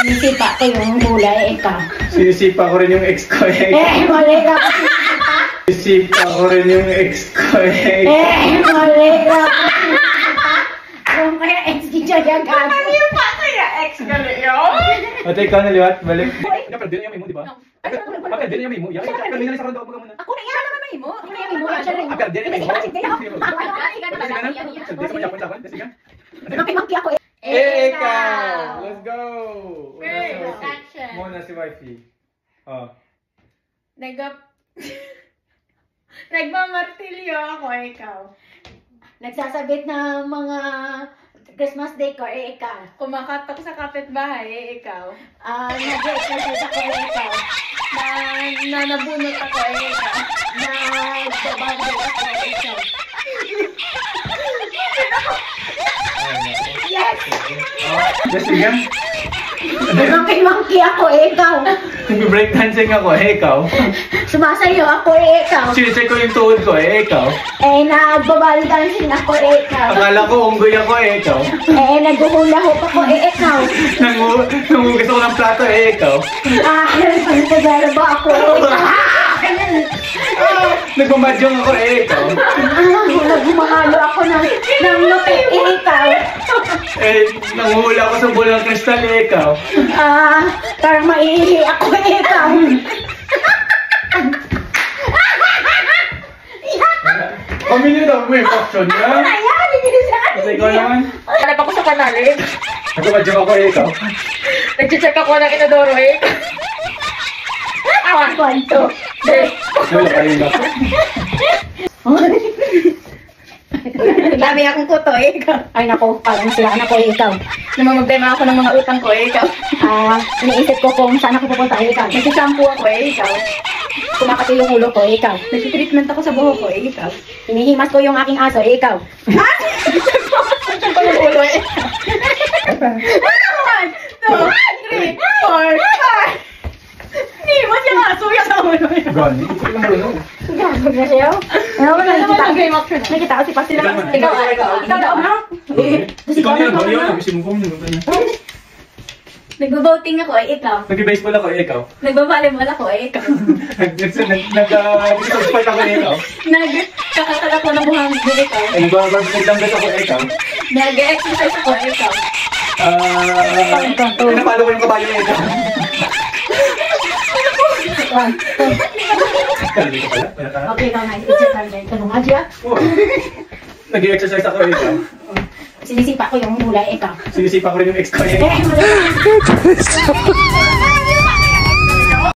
Sinisipa ko yung gulay, ikaw. Sinisipa ko rin yung ex ko eh. Mali ka. Sinisipa ko rin yung ex ko eh. Mali ka. Kung kaya ex kita yung gago. Ano yung pa kaya ex ka na yun? Ate, ikaw na liwat, balik. Kapag din yung mo, di ba? Kapag din yung mo, yan. Kapag din sa rondo, mo muna. Ako na yan naman may mo. Ako na yung mo. Kapag din yung mo. Nakimangki ako eh. Ikaw! Let's go! First action. Muna si wifey. Oh. Nagmamartilyo ako, ikaw. Nagsasabit ng mga Christmas decor, ikaw. Kumakatok sa kapitbahay, ikaw. Nag-exercise ako, ikaw. Nabunot ako, ikaw. Nagbabagay ako, ikaw. Yes! Yes, sige. Nakimangki ako, ikaw. Nag-breakdancing ako, ikaw. Sumasayo ako, ikaw. Sinecheck ko yung tuhod ko, ikaw. Nagbabali dancing ako, ikaw. Akala ko unggoy ako, ikaw. Naghuhula-hoop ako, ikaw. Nangugas ako ng plato, ikaw. Naglalaba ako, ikaw. Nagmamadyong ako, ikaw. Nagmahalo ako ng lupi, ikaw. Nanguhula ako sa bola ng kristal, ikaw. Parang maiihi ako, ikaw. Pamilya daw mo yung option niya. Ayan, binilis na Kasi ikaw naman. Hanap ako sa kanal, eh. Nagmamadyong ako, ikaw. Nag-check ako ng inodoro, eh. Awan, kwanto. Wala kayo na. Dami akong kuto, eh, ikaw. Ay, naku, parang sila na ko, ikaw. Namamagdema ako ng mga utang ko, eh, ikaw. Iniisip ko kung saan ako pupunta, ikaw. Nagsisampo ako, eh, ikaw. Kumakati yung ulo ko, ikaw. Nagsi-treatment ako sa buhok ko, eh, ikaw. Hinihimas ko yung aking aso, ikaw. Saan ko yung ulo, eh? 1, 2, 3, 4, 5. Hindi mo siya masuya sa ulo, eh. Gani, ito yung marunong. Gagawin na siya. Ano ba nakikita? Nakikita ko si Pastor. Ikaw daw, ha? Ikaw niya, gawin yun. Simukom niyo. Nagbo-voting ako, eh, ikaw. Nag-baseball ako, ikaw. Nagbabalibol ako, eh, ikaw. Nag-sport ako, ikaw. Nagkakakal ako ng buhangin, ikaw. Nag-langgas ako, ikaw. Nag-exercise ako, ikaw. Napalo ko yung kabayo, ikaw. Okay, ikaw na. I-check natin. Tanong nga siya. Nag-exercise ako, ikaw. Sinisipa ko yung gulay, ikaw. Sinisipa ko rin yung ex ko, ikaw.